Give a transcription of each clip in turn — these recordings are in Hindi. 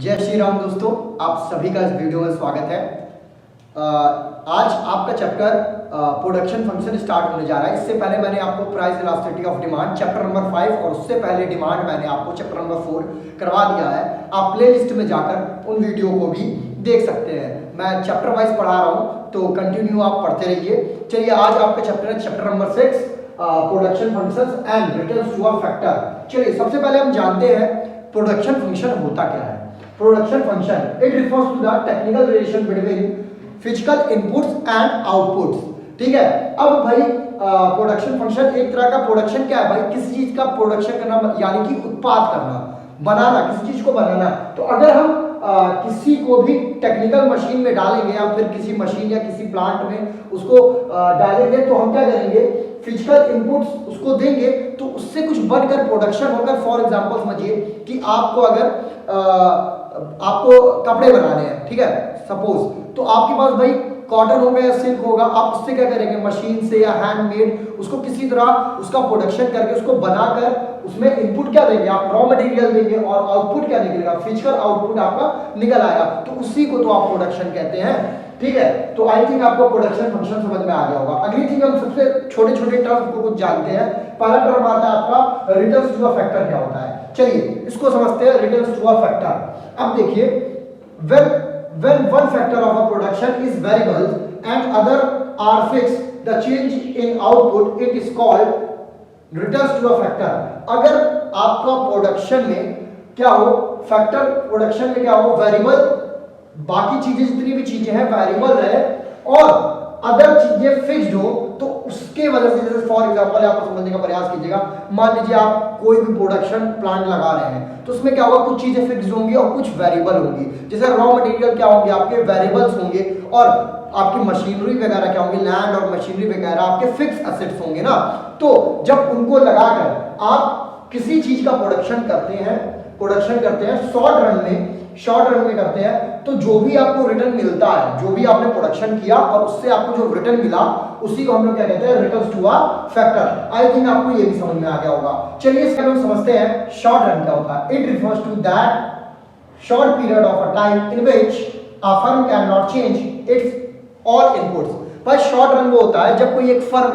जय श्री राम दोस्तों, आप सभी का इस वीडियो में स्वागत है। आज आपका चैप्टर प्रोडक्शन फंक्शन स्टार्ट होने जा रहा है। इससे पहले मैंने आपको price elasticity of demand chapter number 5 और उससे पहले डिमांड मैंने आपको चैप्टर नंबर 4 करवा दिया है। आप प्ले लिस्ट में जाकर उन वीडियो को भी देख सकते हैं। मैं चैप्टर वाइज पढ़ा रहा हूँ तो कंटिन्यू आप पढ़ते रहिए। चलिए, आज आपका चैप्टर है chapter number 6 production functions and returns to a factor. चलिए, सबसे पहले हम जानते हैं प्रोडक्शन फंक्शन होता क्या है। Production function it refers to the technical relation between physical inputs and outputs. ठीक है, अब भाई प्रोडक्शन फंक्शन एक तरह का प्रोडक्शन क्या है भाई, किसी चीज का प्रोडक्शन करना यानी कि उत्पाद करना, बनाना, किसी चीज को बनाना। तो अगर हम किसी को भी टेक्निकल मशीन में डालेंगे या फिर किसी मशीन या किसी प्लांट में उसको डालेंगे तो हम क्या करेंगे, फिजिकल इनपुट्स उसको देंगे तो उससे कुछ बनकर प्रोडक्शन होकर। फॉर एग्जांपल समझिए कि आपको अगर आपको कपड़े बनाने हैं, ठीक है, सपोज, तो आपके पास भाई कॉटन होगा या सिल्क होगा, आप उससे क्या करेंगे, मशीन से या हैंडमेड उसको किसी तरह उसका प्रोडक्शन करके उसको बनाकर उसमें इनपुट क्या देंगे, आप रॉ मटेरियल देंगे और आउटपुट क्या निकलेगा, फिजिकल आउटपुट आपका निकल आएगा। तो उसी को तो आप प्रोडक्शन कहते हैं। ठीक है, तो आई थिंक आपको प्रोडक्शन फंक्शन समझ में आ गया होगा। अगली थिंग, हम सबसे छोटे छोटे टर्म्स को कुछ जानते हैं। पहला टर्म आता है आपका रिटर्न्स टू अ फैक्टर। क्या होता है, चलिए इसको समझते हैं, रिटर्न्स टू अ फैक्टर। अब देखिए, when one factor of a production is variable and other are fixed, the change in output it is called returns to a factor। अगर आपका प्रोडक्शन में क्या हो, फैक्टर प्रोडक्शन में क्या हो, वेरिएबल, बाकी चीजें जितनी भी चीजें हैं वेरिएबल रहे और अदर चीजें फिक्स्ड हो, तो उसके वजह से, जैसे फॉर एग्जांपल आपको समझने का प्रयास कीजिएगा, मान लीजिए आप कोई भी प्रोडक्शन प्लांट लगा रहे हैं तो उसमें क्या होगा, कुछ चीजें फिक्स्ड होंगी और कुछ वेरिएबल होंगी। जैसे रॉ मटेरियल क्या होंगे, आपके वेरिएबल्स होंगे और आपकी मशीनरी वगैरह क्या होंगी, लैंड और मशीनरी वगैरह आपके फिक्स एसेट्स होंगे ना। तो जब उनको लगाकर आप किसी चीज का प्रोडक्शन करते हैं शॉर्ट रन में करते हैं, तो जो भी आपको रिटर्न मिलता है, जो भी आपने प्रोडक्शन किया और उससे आपको जो रिटर्न मिला, उसी को हम लोग क्या कहते हैं, returns to a factor. I think आपको ये भी समझ में आ गया होगा। चलिए, इसका हम समझते हैं शॉर्ट रन क्या होता है। It refers to that short period of a time in which a firm can not change its all inputs. पर शॉर्ट रन वो होता है जब कोई एक फर्म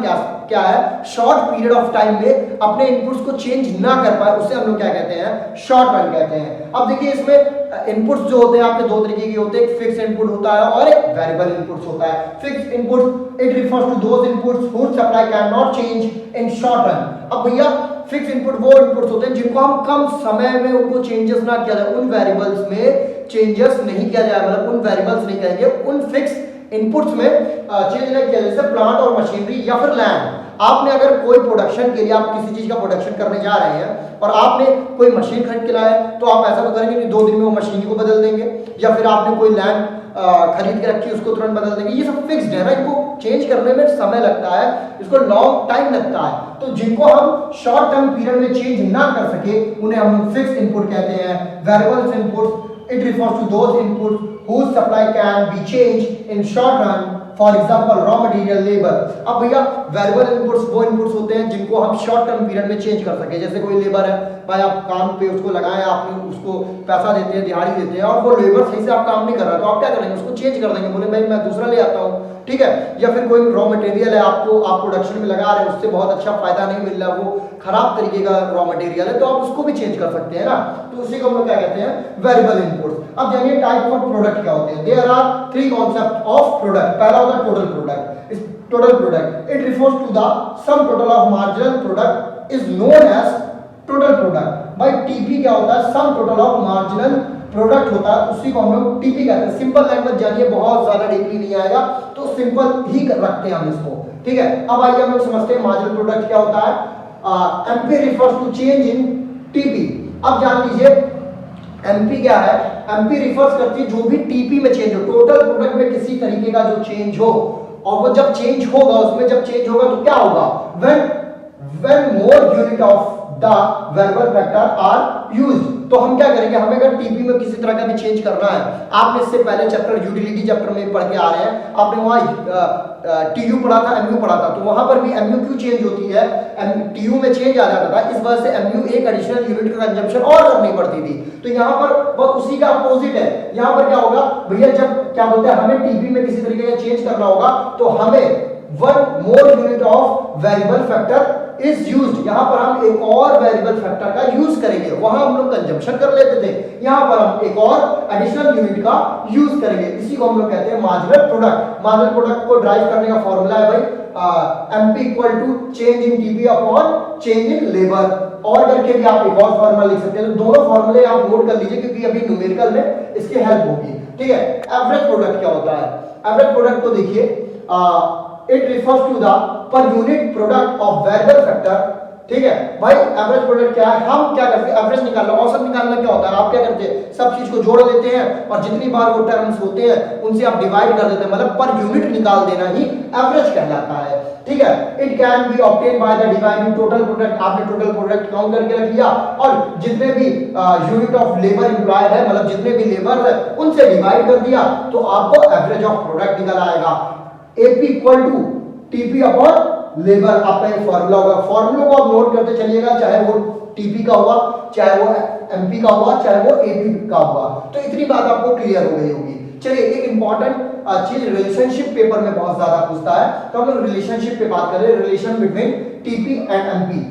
क्या है, शॉर्ट पीरियड ऑफ टाइम में अपने इनपुट्स को चेंज ना कर पाए, उसे हम लोग क्या कहते हैं, शॉर्ट रन कहते हैं। अब देखिए, इसमें इनपुट्स जो होते हैं आपके दो तरीके के होते हैं, एक फिक्स इनपुट होता है और एक वेरिएबल इनपुट्स होता है। Fix input it refers to those inputs whose supply can not change in short run. अब भैया, फिक्स इनपुट वो इनपुट्स होते हैं जिनको हम कम समय में उनको चेंजेस ना किया जाए, उन वेरिएबल्स में चेंजेस नहीं किया जाए, मतलब उन वेरिएबल्स नहीं कहेंगे, उन फिक्स इनपुट्स में चेंज नहीं किया, जैसे प्लांट और मशीनरी या फिर लैंड। आपने अगर कोई प्रोडक्शन के लिए, आप किसी चीज का प्रोडक्शन करने जा रहे हैं और आपने कोई मशीन खरीद के लाए, तो आप ऐसा तो करेंगे नहीं 2 दिन में वो मशीन को बदल देंगे, या फिर आपने कोई लैंड खरीद के रखी उसको तुरंत बदल देंगे। ये सब फिक्स्ड है ना, इनको चेंज करने में समय लगता है, इसको लॉन्ग टाइम लगता है। तो जिनको हम शॉर्ट टर्म पीरियड में चेंज ना कर सके उन्हें हम फिक्स्ड इनपुट कहते हैं। Variables inputs it refers to those inputs whose supply can be changed in short run, for example raw material labor। अब भैया, वेरिएबल इनपुट्स वो इनपुट्स होते हैं जिनको हम शॉर्ट टर्म पीरियड में चेंज कर सके। जैसे कोई लेबर है भाई, आप काम पे उसको लगाए, आपने उसको पैसा देते हैं, दिहाड़ी देते हैं और वो लेबर सही से आप काम नहीं कर रहा, तो आप क्या करेंगे, उसको चेंज कर देंगे, बोले भाई मैं दूसरा ले आता हूँ। ठीक है, या फिर कोई रॉ मटेरियल है, आपको आप प्रोडक्शन में लगा रहे हैं, उससे बहुत अच्छा फायदा नहीं मिल रहा, वो खराब तरीके का रॉ मटेरियल है, तो आप उसको भी चेंज कर सकते हैं ना। तो उसी को हम लोग क्या कहते हैं, वेरिएबल इनपुट्स। अब जानिए टाइप ऑफ प्रोडक्ट क्या होते हैं। There are 3 concept of product. पहला होता है टोटल प्रोडक्ट। इस total product it refers to the sum total of marginal product is known as total product. भाई टीपी क्या होता है, sum total of marginal product होता है, उसी को हम लोग टीपी कहते हैं। सिंपल लैंग्वेज जानिए, बहुत ज्यादा डीपली नहीं आएगा, तो सिंपल ही रखते हैं हम इसको। ठीक है, अब आइए हम लोग समझते हैं मार्जिनल प्रोडक्ट क्या होता है। MP refers to change in TP. अब जान लीजिए एमपी क्या है, एमपी रिफर्स करती है जो भी टीपी में चेंज हो, टोटल प्रोडक्ट में किसी तरीके का जो चेंज हो, और वो जब चेंज होगा, उसमें जब चेंज होगा तो क्या होगा, when more unit of the variable factor are used। तो हम क्या करेंगे, हमें अगर टीपी में किसी तरह का भी चेंज करना है, आपने इससे पहले चैप्टर यूटिलिटी चैप्टर में पढ़ के आ रहे हैं, आपने वहाँ टीयू पढ़ा था, एमयू पढ़ा था, तो वहां पर भी एमयू क्यों चेंज होती है, टीयू में चेंज आ जाता था, इस वजह से एमयू एक एडिशनल यूनिट का कंजम्पशन और करनी पड़ती थी। तो यहाँ पर बस उसी का अपोजिट है, यहाँ पर क्या होगा भैया, जब क्या बोलते हैं हमें टीपी में किसी तरीके का चेंज करना होगा तो हमें one more unit of variable factor is used, यहां पर हम एक और वेरिएबल फैक्टर का यूज करेंगे, वहां हम लोग कंजम्पशन कर लेते थे, यहां पर हम एक और एडिशनल यूनिट का यूज करेंगे, इसी को हम लोग कहते हैं मार्जिनल प्रोडक्ट। मार्जिनल प्रोडक्ट को ड्राइव करने का फॉर्मूला है भाई MP equal to change in TP upon change in labour, और करके भी आप एक और फॉर्मूला लिख सकते हैं। तो दोनों फॉर्मूले आप नोट कर लीजिए क्योंकि अभी न्यूमेरिकल में इसकी हेल्प होगी, ठीक है। एवरेज प्रोडक्ट क्या होता है, एवरेज प्रोडक्ट को देखिए, it refers to the per unit product of variable factor, ठीक है भाई। एवरेज प्रोडक्ट क्या है, हम क्या करते हैं, एवरेज निकालना, औसत निकालना क्या होता है, आप क्या करते हैं, सब चीज को जोड़ लेते हैं और जितनी बार वो टर्म्स होते हैं उनसे आप डिवाइड कर देते हैं, मतलब पर यूनिट निकाल देना ही एवरेज कहलाता है, ठीक है। It can be obtain by the dividing total product, आपने टोटल प्रोडक्ट काउंट करके रख लिया और जितने भी यूनिट ऑफ लेबर एम्प्लॉयड है, मतलब जितने भी लेबर है उनसे डिवाइड कर दिया तो आपको एवरेज ऑफ प्रोडक्ट निकल आएगा। AP equal to TP upon labour, आपका एक फॉर्मूला होगा, फॉर्मूले को आप नोट करते चलिएगा, चाहे वो TP का हुआ, चाहे वो MP का हुआ, चाहे वो AP का हुआ, तो इतनी बात आपको क्लियर हो गई होगी। चलिए एक इंपॉर्टेंट चीज रिलेशनशिप पेपर में बहुत ज्यादा पूछता है, तो हम लोग रिलेशनशिप पे बात करें, relation between TP and MP।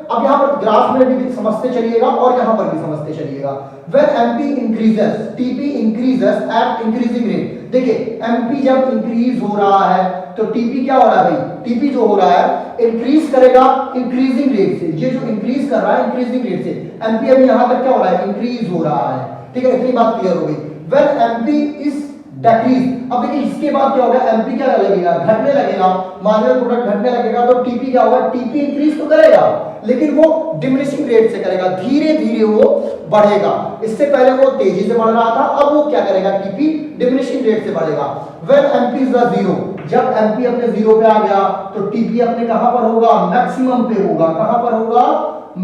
अब यहाँ पर ग्राफ में भी समझते चलिएगा और यहाँ पर भी समझते चलिएगा। When MP increases, TP increases at increasing rate। देखिए MP जब इंक्रीज हो रहा है तो TP क्या हो रहा है भाई, TP जो हो रहा है इंक्रीज करेगा इंक्रीजिंग रेट से, ये जो इंक्रीज कर रहा है इंक्रीजिंग रेट से, MP अभी यहाँ तक क्या हो रहा है, इंक्रीज हो रहा है, ठीक है, इतनी बात क्लियर हो गई। When MP is decrease, अब देखिए इसके बाद क्या होगा, MP क्या लगेगा, घटने लगेगा, मार्जिनल प्रोडक्ट घटने लगेगा, तो TP क्या होगा, TP इंक्रीज तो करेगा लेकिन वो डिमिनिशिंग रेट से करेगा, धीरे धीरे वो बढ़ेगा। इससे पहले वो तेजी से बढ़ रहा था, अब वो क्या करेगा, TP डिमिनिशिंग रेट से बढ़ेगा। When MP is zero, जब MP अपने जीरो पे आ गया तो TP अपने कहां पर होगा, मैक्सिमम पे होगा, कहां पर होगा,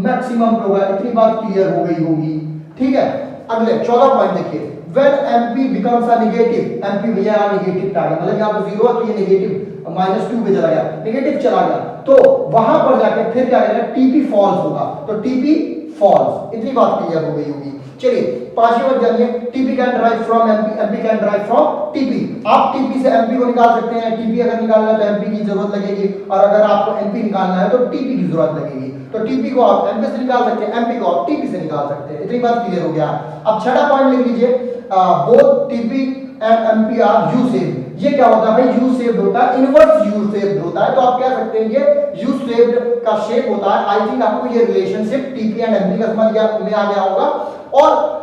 मैक्सिमम पे होगा, इतनी बात क्लियर हो गई होगी, ठीक है। अगले 14 पॉइंट देखिए, when MP becomes a negative, MP भैया नेगेटिव पे आ गया, मतलब यहाँ पे जीरो है तो ये नेगेटिव -2 पे चला गया, नेगेटिव चला गया, तो वहां पर जाके फिर क्या करेगा, TP फॉल्स होगा, तो TP फॉल्स, इतनी बात क्लियर हो गई होगी। चलिए पांचवी बात जानिए, TP can drive from MP, MP can drive from TP। आप TP से MP को निकाल सकते हैं, TP अगर निकालना है तो MP की जरूरत लगेगी, और अगर आपको MP निकालना है तो TP की जरूरत लगेगी। तो TP को आप MP से निकाल सकते हैं, MP को आप TP से निकाल सकते हैं, इतनी बात क्लियर हो गया। अब छठा पॉइंट लिख लीजिए, both TP and MP are U shaped. ये क्या होता है भाई, यू शेप्ड होता है, इनवर्स यू शेप्ड होता है, तो आप कह सकते हैं ये यू शेप्ड का शेप होता है। आई थिंक आपको ये रिलेशनशिप TP एंड MP का समझ में आ गया होगा, और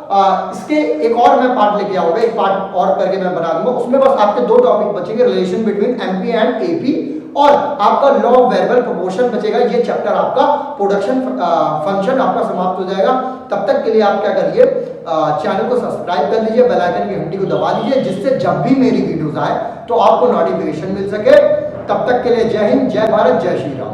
इसके एक और मैं पार्ट लेके आऊंगा, एक पार्ट और करके मैं बना दूंगा, उसमें बस आपके दो टॉपिक बचेंगे, relation between MP and AP, और आपका लॉ ऑफ वेरिएबल प्रोपोर्शन बचेगा। ये चैप्टर आपका प्रोडक्शन फंक्शन आपका समाप्त हो जाएगा। तब तक के लिए आप क्या करिए, चैनल को सब्सक्राइब कर लीजिए, बेल आइकन की घंटी को दबा दीजिए, जिससे जब भी मेरी वीडियोस आए तो आपको नोटिफिकेशन मिल सके। तब तक के लिए जय हिंद, जय भारत, जय श्री राम।